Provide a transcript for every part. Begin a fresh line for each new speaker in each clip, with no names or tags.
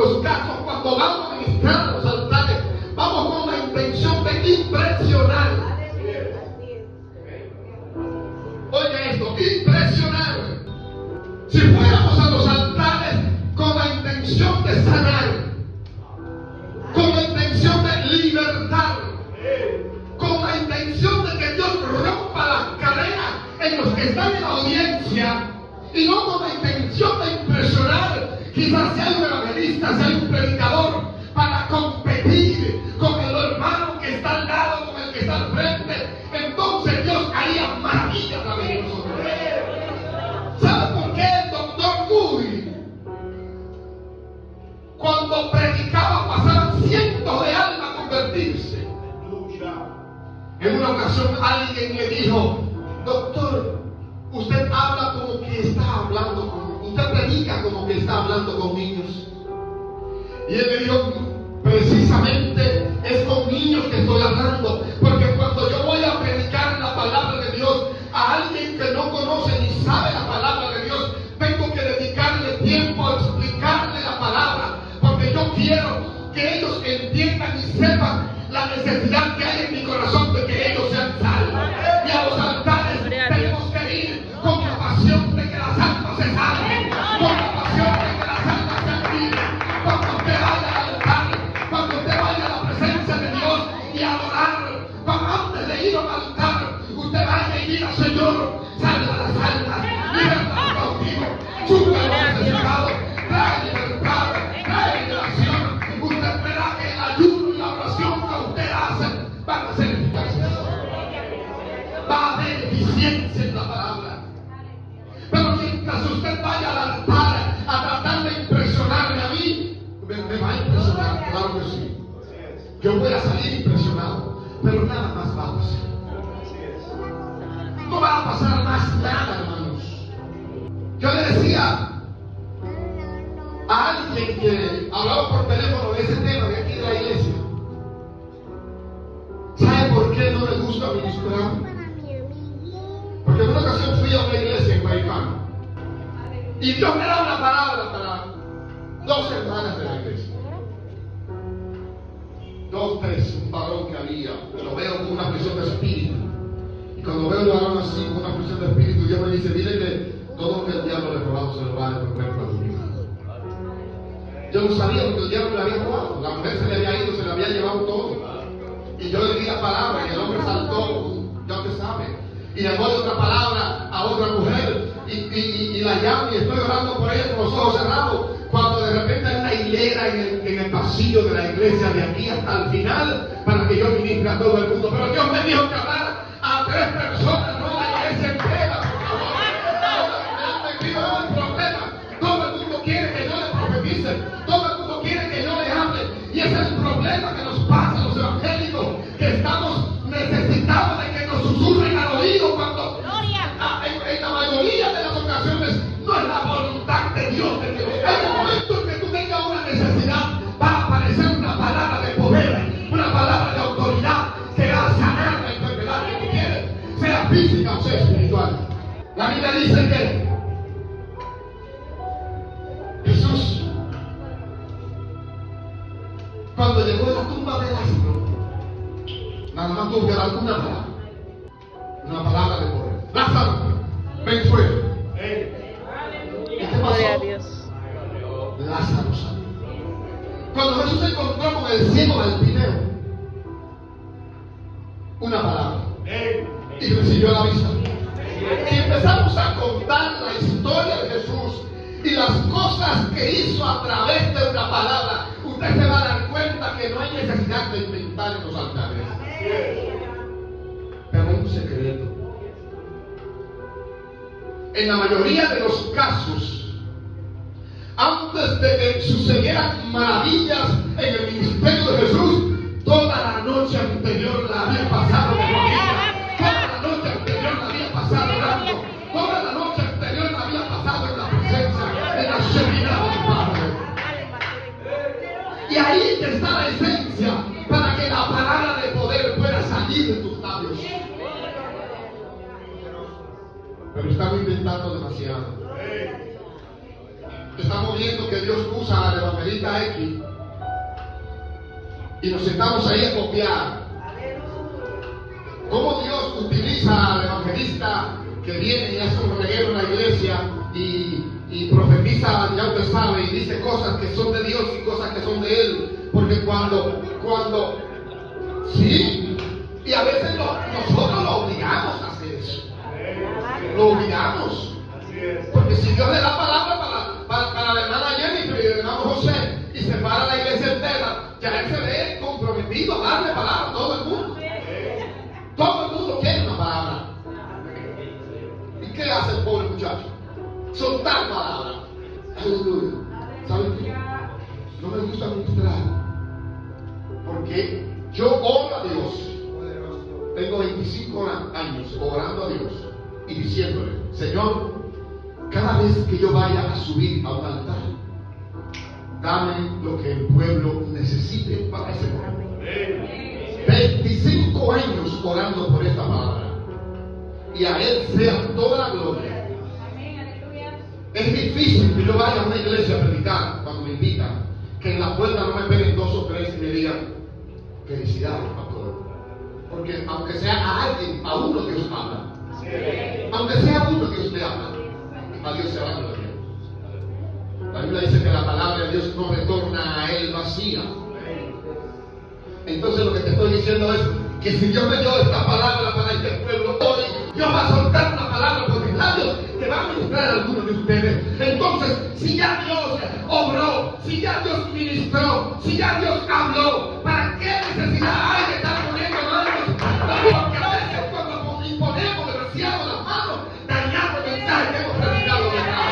los casos, cuando vamos a ministrar a los altares, vamos con la intención de impresionar. Oiga esto, impresionar. Si fuéramos a los altares con la intención de sanar, con la intención de libertar, con la intención de que Dios rompa las cadenas en los que están en la audiencia, y no con la intención de impresionar, quizás sea un evangelista, sea un predicador, para competir con el hermano que está al lado, con el que está al frente, entonces Dios haría maravillas a través de nosotros. ¿Sabe por qué el doctor Moody, cuando predicaba, pasaban cientos de almas a convertirse? En una ocasión alguien le dijo: doctor, usted habla como que está hablando con, usted predica como que está hablando con niños. Y él le dijo: precisamente es con niños que estoy hablando, porque cuando yo voy a predicar la palabra de Dios a alguien que no conoce ni sabe la palabra de Dios, tengo que dedicarle tiempo a explicarle la palabra, porque yo quiero que ellos entiendan y sepan la necesidad que hay en mi corazón de que ellos sean salvos. Y a los altares tenemos que ir con la pasión de que las almas se salven, con la pasión de que las almas sean libres. Cuando usted vaya al altar, cuando usted vaya a la presencia de Dios y a adorar, antes de ir al altar, usted vaya y diga: Señor, salva las almas, liberta a los cautivos, supla a los necesitados, trae libertad, trae liberación. Usted verá que el ayuno y la oración que usted hace van a ser eficaces. Va a haber eficiencia en la palabra. Pero mientras usted vaya al altar a tratar de impresionarme a mí, me va a impresionar, claro que sí. Yo voy a salir impresionado, pero nada más va a pasar. No va a pasar más nada, hermanos. Yo le decía a alguien que hablaba por teléfono de ese tema de aquí de la iglesia: ¿sabe por qué no le gusta ministrar? Porque en una ocasión fui a una iglesia en Guaycán y Dios me da una palabra para 2 hermanas de la iglesia. 2, 3, un varón que había, que lo veo con una presión de espíritu. Y cuando veo al varón así, con una presión de espíritu, Dios me dice: dile que todo lo que el diablo le ha robado se lo va a devolver para tu vida. Yo no sabía porque el diablo le había robado. La mujer se le había ido, se le había llevado todo. Y yo le di la palabra y el hombre saltó, ya usted sabe. Y le doy otra palabra a otra mujer y la llamo y estoy orando por ella con los ojos cerrados. Cuando de repente hay una hilera en el pasillo de la iglesia de aquí hasta el final para que yo ministre a todo el mundo. Pero Dios me dijo que hablar a 3 personas, no a la iglesia entera, por favor. Ahora me pido un problema. Todo el mundo quiere que yo le profetice. Todo el mundo quiere que yo le hable. Y ese es el problema que nos pasa a los evangélicos, que estamos necesitados de que nos susurren al oído cuando en la mayoría de las ocasiones no es la voluntad de Dios de que en el momento en que tú tengas una necesidad va a aparecer una palabra de poder, una palabra de autoridad que va a sanar la enfermedad que tú quieres, sea física o sea espiritual. La Biblia dice que Jesús, cuando llegó a la tumba de Lázaro, nada más tuvo que dar una palabra de poder: Lázaro, ven fuera. ¿Y qué pasó? Lázaro salió. Cuando Jesús se encontró con el ciego del Tineo, una palabra, y recibió la vista. Y empezamos a contar la historia de Jesús y las cosas que hizo a través de una palabra. Usted se va a dar cuenta que no hay necesidad de inventar en los altares. Pero hay un secreto. En la mayoría de los casos, antes de que sucedieran maravillas en el ministerio de Jesús, toda la noche anterior la había pasado de rodillas, toda la noche anterior la había pasado orando, toda la noche anterior la había pasado en la presencia, en la serenidad del Padre. Y ahí está la esencia para que la palabra de poder pueda salir de tus labios. Pero estamos intentando demasiado. Estamos viendo que Dios usa al evangelista X y nos sentamos ahí a copiar cómo Dios utiliza al evangelista que viene y hace un reguero en la iglesia y profetiza, ya usted sabe, y dice cosas que son de Dios y cosas que son de Él, porque cuando sí, y a veces nosotros lo obligamos a hacer eso, lo obligamos, porque si Dios le da palabra para la hermana Jennifer y el hermano José y se para la iglesia entera, ya Él se ve comprometido a darle palabra a todo el mundo. Todo el mundo quiere una palabra. ¿Y qué hace el pobre muchacho? Soltar palabra. Aleluya. ¿Saben qué? No me gusta ministrar, porque yo oro a Dios. Tengo 25 años orando a Dios y diciéndole: Señor, cada vez que yo vaya a subir a un altar, dame lo que el pueblo necesite para ese momento. 25 años orando por esta palabra, y a Él sea toda la gloria. Es difícil que yo vaya a una iglesia a predicar cuando me invitan, que en la puerta no me peguen 2 o 3 y me digan: felicidades, pastor. Porque aunque sea a alguien, a uno Dios habla. Aunque sea a uno Dios le habla, a Dios se va a gloria. La Biblia dice que la palabra de Dios no retorna a Él vacía. Entonces lo que te estoy diciendo es que si Dios me dio esta palabra para este pueblo hoy, Dios va a soltar una palabra por mis labios que va a ministrar a algunos de ustedes. Entonces, si ya Dios obró, si ya Dios ministró, si ya Dios habló, ¿para qué necesidad hay de estar poniendo manos? Porque a veces cuando imponemos demasiado las manos, dañamos el mensaje que hemos predicado de acá.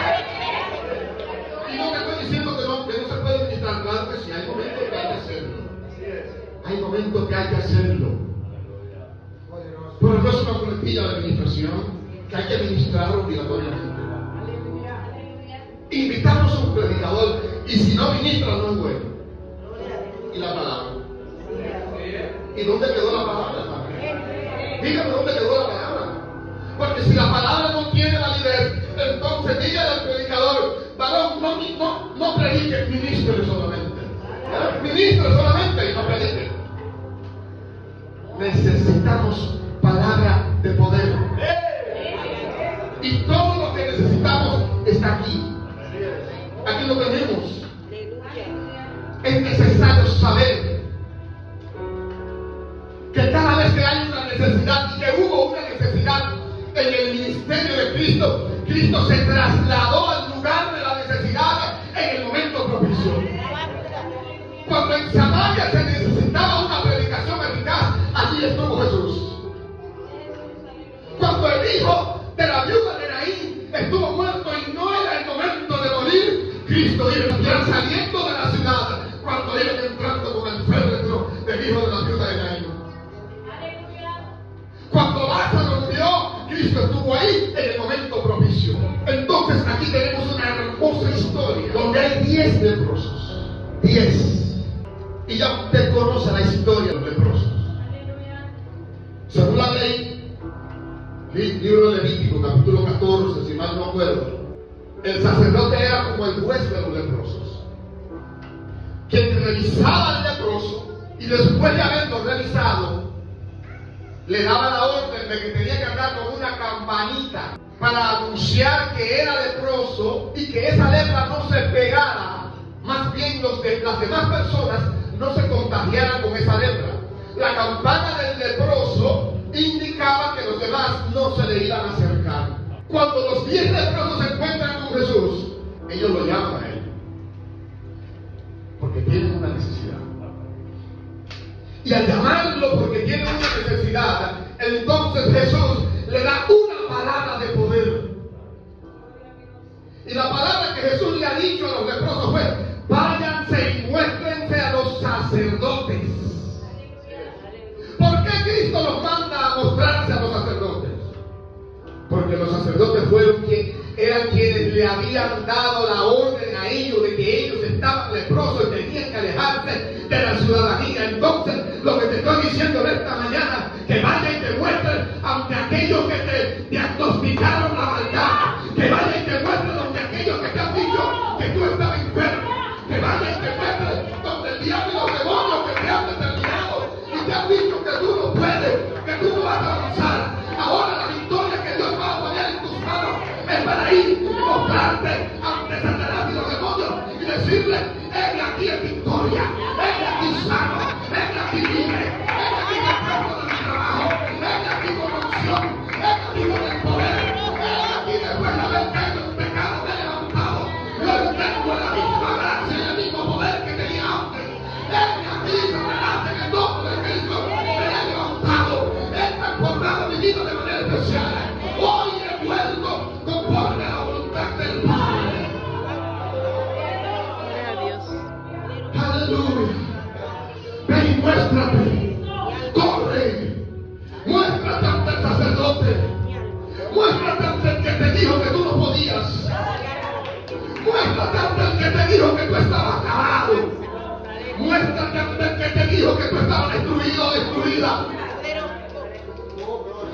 Y no te estoy diciendo que no se puede ministrar, claro que sí, hay momentos que hay que hacerlo. Hay momentos que hay que hacerlo. Pero no es una coletilla de administración que hay que administrar obligatoriamente. Invitamos a un predicador y si no ministra no es bueno. ¿Y la palabra? ¿Y dónde quedó la palabra? Dígame dónde quedó la palabra. Porque si la palabra no tiene validez, entonces dígale al predicador: varón, no predique, ministre solamente. Ministre solamente y no predique. Necesitamos palabra de poder. Y todo lo que necesitamos está aquí. Aquí lo tenemos. Es necesario saber que cada vez que hay una necesidad, y que hubo una necesidad en el ministerio de Cristo, Cristo se trasladó al lugar de la necesidad en el momento propicio. Cuando en Samaria se necesitaba una predicación eficaz, allí estuvo Jesús. Cuando el hijo de la viuda de Naín estuvo muerto y no era el momento de morir, Cristo iba saliendo de la ciudad cuando iban entrando con el féretro del hijo de la viuda de Naín. Cuando Lázaro murió, Cristo estuvo ahí en el momento propicio. Entonces aquí tenemos una hermosa historia donde hay 10 leprosos. 10. Y ya usted conoce la historia de los leprosos. Según la ley, libro de Levítico, capítulo 14, si mal no acuerdo, el sacerdote era como el juez de los leprosos, quien revisaba al leproso y después de haberlo revisado, le daba la orden de que tenía que andar con una campanita para anunciar que era leproso y que esa lepra no se pegara, más bien las demás personas no se contagiaran con esa lepra. La campana del leproso indicaba que los demás no se le iban a acercar. Cuando los 10 leprosos se encuentran con Jesús, ellos lo llaman a él, porque tienen una necesidad. Y al llamarlo porque tienen una necesidad, entonces Jesús le da una palabra de poder. Y la palabra que Jesús le ha dicho a los leprosos fue: váyanse y muéstrense a los sacerdotes. ¿Por qué Cristo los manda a mostrarse a los sacerdotes? Porque los sacerdotes eran quienes le habían dado la orden a ellos de que ellos estaban leprosos y tenían que alejarse de la ciudadanía. Entonces, lo que te estoy diciendo en esta mañana, que vaya y te muestres ante aquellos que te diagnosticaron la maldad, que vaya y te muestres ante aquellos que te han dicho que tú estabas enfermo, que vaya y te muestre donde el diablo y los demonios que te han determinado y te han dicho que tú no puedes, que tú no vas a avanzar. Ahora la victoria que Dios va a poner en tus manos es para ir y mostrarte ante Satanás y los demonios y decirle: he aquí en victoria, he aquí sano, he aquí libre, he aquí descanso de mi trabajo, he aquí con unción, he aquí con el poder, he aquí después de haber caído en pecado me he levantado. Yo tengo la misma gracia y el mismo poder que tenía antes. He aquí, Satanás, en el nombre de Cristo me he levantado, he transformado mi vida de manera especial. Hoy he vuelto conforme a la voluntad del Padre. Aleluya. Ven y muéstrate. Corre. Muéstrate ante el sacerdote. Muéstrate ante el que te dijo que tú no podías. Muéstrate ante el que te dijo que tú estabas acabado. Muéstrate ante el que te dijo que tú estabas destruido o destruida.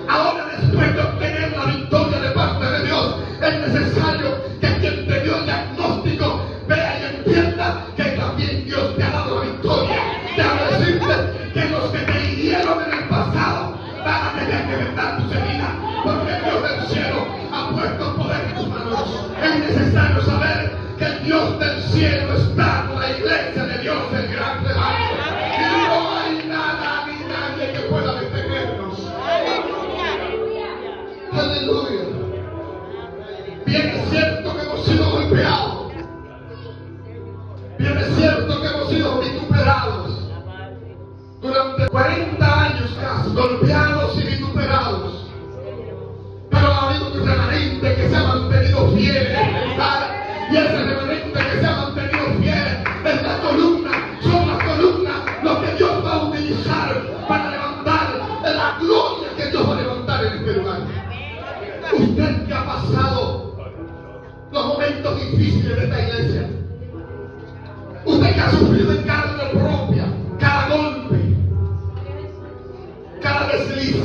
Ahora, después de obtener la victoria de parte de Dios, es necesario que quien te dio el diagnóstico vea y entienda que también Dios te ha dado la victoria. Déjame decirte que los que te hirieron en el pasado van a tener que vendar tus heridas, porque Dios del cielo ha puesto poder en tus manos. Es necesario saber que el Dios del cielo está con la iglesia de Dios, el gran rebaño, y no hay nada ni nadie que pueda detenernos. Aleluya. Bien es cierto que hemos sido golpeados. Bien es cierto que hemos sido vituperados. Durante 40 años casi, golpeados y vituperados. Pero ha habido un remanente que se ha mantenido fiel en el lugar. Y ese remanente que se ha mantenido fiel es la columna. Son las columnas lo que Dios va a utilizar para levantar la gloria que Dios va a levantar en este lugar. Usted que ha pasado los momentos difíciles de esta iglesia, usted que ha sufrido en carne propia cada golpe, cada desliz,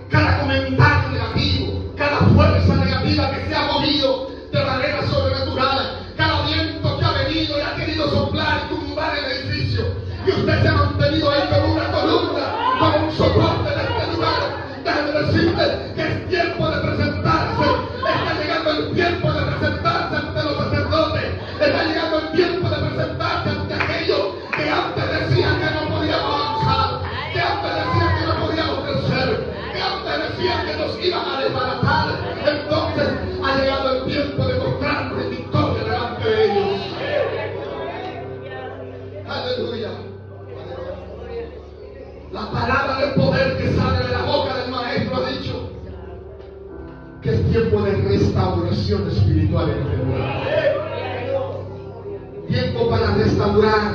cada comentario negativo, cada fuerza negativa que se ha movido de manera sobrenatural, cada viento que ha venido y ha querido soplar y tumbar el edificio, y usted se ha mantenido ahí como una columna, como un soporte de este lugar. Déjeme decirte que es tiempo de presentarse. Está llegando el tiempo de presentarse ante los sacerdotes. Está llegando el tiempo de presentarse ante aquellos que antes decían que no podíamos avanzar, que antes decían que no podíamos crecer, que antes decían que nos iban a desbaratar. Entonces ha llegado el tiempo de mostrarnos en victoria delante de ellos. Aleluya. La palabra del poder que sale de la boca del Maestro ha dicho que es tiempo de restauración espiritual en este lugar. Tiempo para restaurar,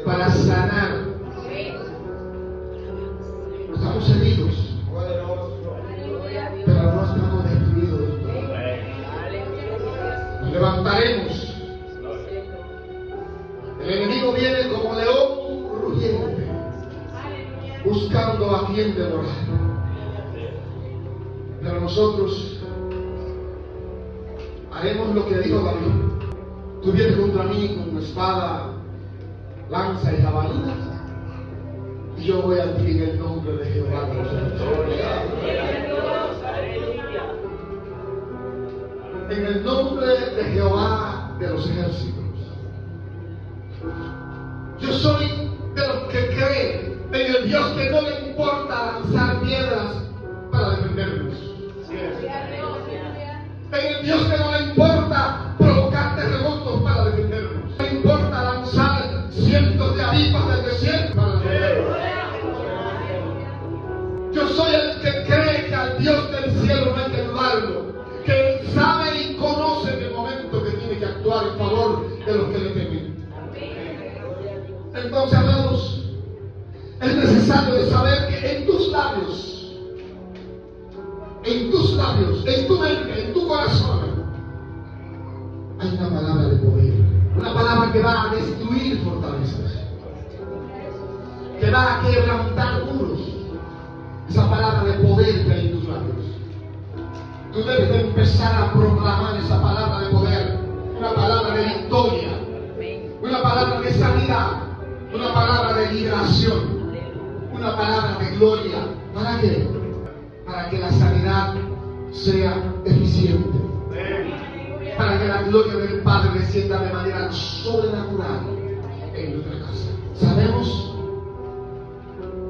para sanar. Estamos heridos, pero no estamos destruidos. Nos levantaremos. El enemigo viene como león rugiente, buscando a quien devorar. Pero nosotros haremos lo que dijo David: tú vienes contra mí con espada, lanza y jabalina, y yo voy a ti en el nombre de Jehová de los ejércitos. En el nombre de Jehová de los ejércitos. Yo soy de los que creen en el Dios que no le importa lanzar piedras para defendernos. En el Dios que no le importa provocar terremotos para defendernos. No le importa lanzar cientos de avispas del desierto para defendernos. Yo soy el que cree que al Dios del cielo no hay que dudarlo, que Él sabe y conoce en el momento que tiene que actuar en favor de los que le temen. Entonces, amados, es necesario saber que en tus labios, en tu mente, en tu corazón, hay una palabra de poder, una palabra que va a destruir fortalezas, que va a quebrantar muros. Esa palabra de poder que hay en tus labios, tú debes de empezar a proclamar esa palabra de poder, una palabra de liberación, una palabra de gloria. ¿Para qué? Para que la sanidad sea eficiente, para que la gloria del Padre descienda de manera sobrenatural en nuestra casa. Sabemos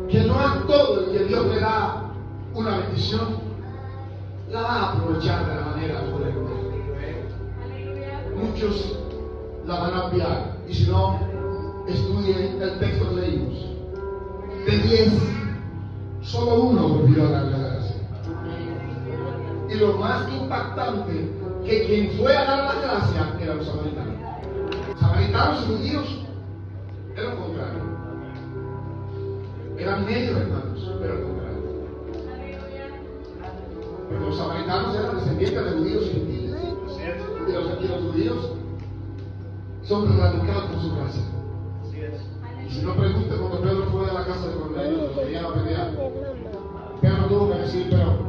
que no a todo el que Dios le da una bendición la va a aprovechar de la manera correcta. Muchos la van a obviar, y si no, estudien el texto que leímos. De 10, solo uno volvió a dar la gracia. Y lo más impactante, que quien fue a dar la gracia eran los samaritanos. Samaritanos y judíos eran contrarios. Eran medios hermanos, pero contrarios. Porque los samaritanos eran descendientes de judíos y gentiles. Y los judíos son radicados por su gracia. Y si no pregunta, cuando Pedro fue a la casa de Cornelio, lo querían apedrear, Pedro tuvo que decir, pero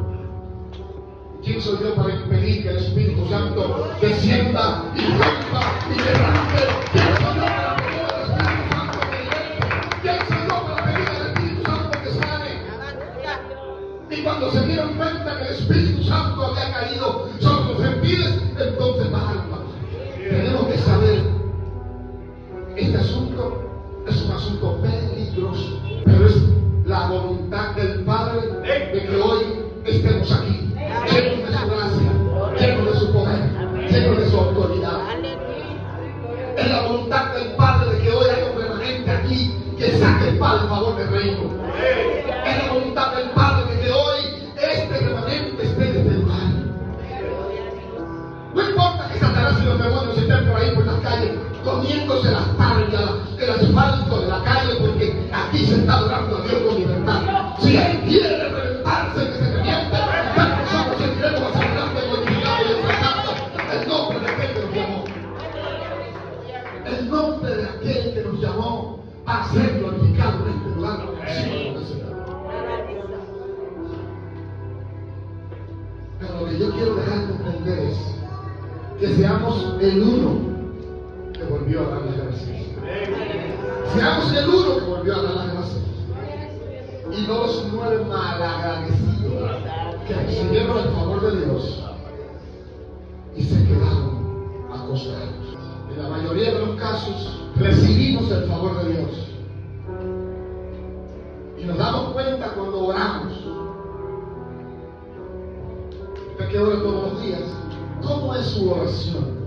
¿quién soy yo para impedir que el Espíritu Santo descienda y rompa y derrame? ¿Quién soy yo para pedir al Espíritu Santo que liberte? ¿Quién soy yo para pedir al Espíritu Santo que sane? Y cuando se dieron cuenta que el Espíritu Santo había caído sobre los gentiles, entonces bajaron la fe. Tenemos que saber, este asunto es un asunto peligroso, pero es la voluntad del Padre de que hoy estemos aquí, llenos de su gracia, llenos de su poder, llenos de su autoridad. Es la voluntad del Padre de que hoy haya un remanente aquí que saque el favor del reino. Es la voluntad del Padre de que hoy este remanente esté en este lugar. No importa que Satanás y los demonios estén por ahí por las calles comiéndose las targas, el asfalto de la calle, porque aquí se está adorando a Dios con libertad. Si Él quiere reventarse, que se reviente, pero nosotros seguiremos adelante, glorificando y exaltando el nombre de aquel que nos llamó. El nombre de aquel que nos llamó va a ser glorificado en este lugar. Pero lo que yo quiero dejar de entender es que seamos el uno que volvió a dar las gracias. Seamos el uno que volvió a dar las gracias. Y no los 9 malagradecidos que recibieron el favor de Dios y se quedaron acostados. En la mayoría de los casos recibimos el favor de Dios y nos damos cuenta cuando oramos. Usted que ora todos los días, ¿cómo es su oración?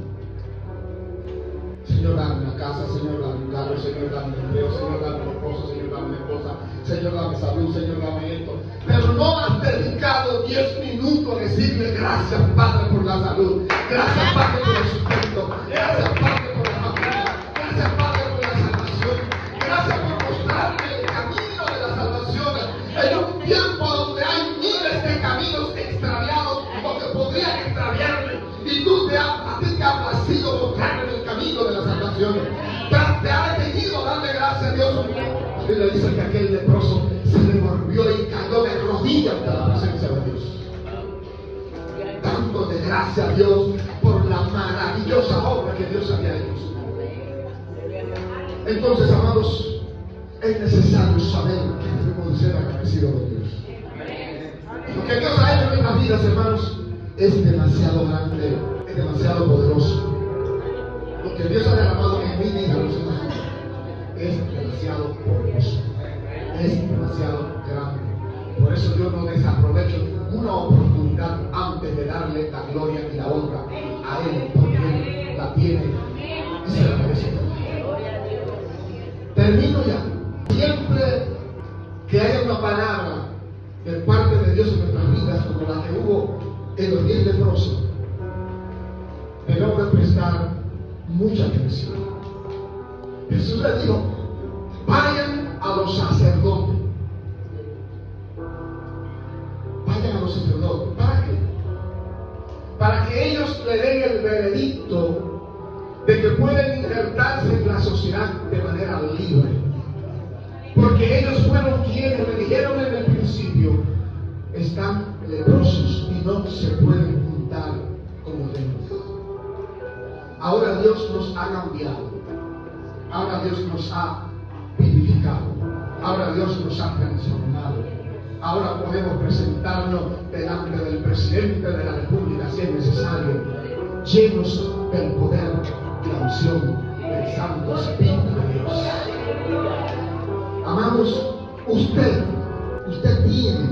Señor, dame una casa, Señor, dame un carro, Señor, dame un empleo, Señor, dame un esposo, Señor, dame una esposa, Señor, dame salud, Señor, dame esto. Pero no has dedicado 10 minutos a decirle gracias, Padre, por la salud. Gracias, Padre, por el sustento. Gracias, Padre, por la familia. Gracias, Padre, por la salvación. Gracias por mostrarme el camino de la salvación. En un tiempo donde hay miles de caminos extraviados o que podrían extraviarme. Y tú a ti te ha placido mostrarme el camino de la salvación. Te ha detenido darle gracias a Dios. La Biblia dice que aquel leproso se le volvió y cayó de rodillas ante la presencia de Dios, dándole gracias a Dios por la maravillosa obra que Dios había hecho. Entonces, amados, es necesario saber que debemos ser agradecidos con Dios. Lo que Dios ha hecho en nuestras vidas, hermanos, es demasiado grande, es demasiado poderoso. Lo que Dios ha derramado en mi vida es demasiado poderoso, es demasiado grande. Por eso yo no desaprovecho ninguna oportunidad antes de darle la gloria y la honra a Él, porque Él la tiene y se la merece. Termino ya. Siempre que haya una palabra de parte de Dios en nuestras vidas, como la que hubo en los 10 leprosos, debemos de prestar mucha atención. Jesús le dijo: vayan a los sacerdotes. Vayan a los sacerdotes. ¿Para qué? Para que ellos le den el veredicto de que pueden injertarse en la sociedad de manera libre. Porque ellos fueron quienes le dijeron en el principio: están leprosos y no se pueden juntar como deben. Ahora Dios nos ha cambiado. Ahora Dios nos ha vivificado. Ahora Dios nos ha transformado. Ahora podemos presentarnos delante del presidente de la República si es necesario, llenos del poder y la unción del Santo Espíritu de Dios. Amados, usted tiene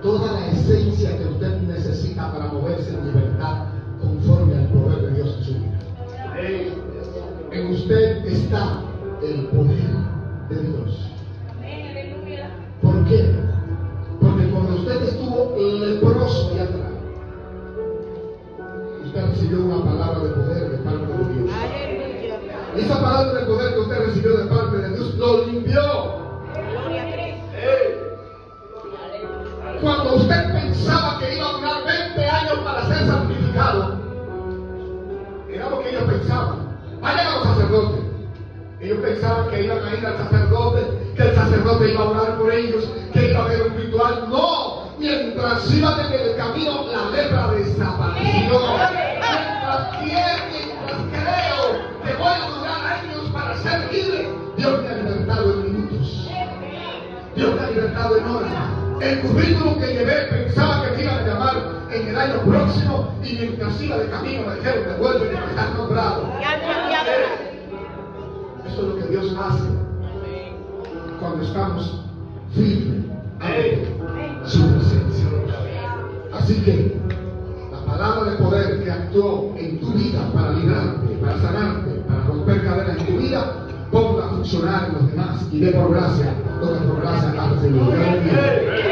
toda la esencia que usted necesita para moverse en libertad conforme al poder de Dios en su vida. En usted está el poder de Dios. ¿Por qué? Porque cuando usted estuvo leproso allá atrás, usted recibió una palabra de poder de parte de Dios. Esa palabra de poder que usted recibió de parte de Dios lo limpió. Cuando usted pensaba que iba a durar 20 años para ser santificado, era lo que ellos pensaban. Vayan a los sacerdotes. Ellos pensaban que iban a ir al sacerdote, que el sacerdote iba a orar por ellos, que iba a haber un ritual. No, mientras iban en el camino, la lepra desapareció. Mientras creo que voy a durar años para ser libre, Dios me ha libertado en minutos. Dios me ha libertado en horas. El currículum que llevé pensaba que me iban a llamar en el año próximo y mientras iba de camino me dijeron que vuelven y me están nombrado. Eso es lo que Dios hace cuando estamos firmes ante su presencia. Así que la palabra de poder que actuó en tu vida para librarte, para sanarte, para romper cadenas en tu vida, ponga a funcionar en los demás y dé por gracia lo que por gracia has recibido.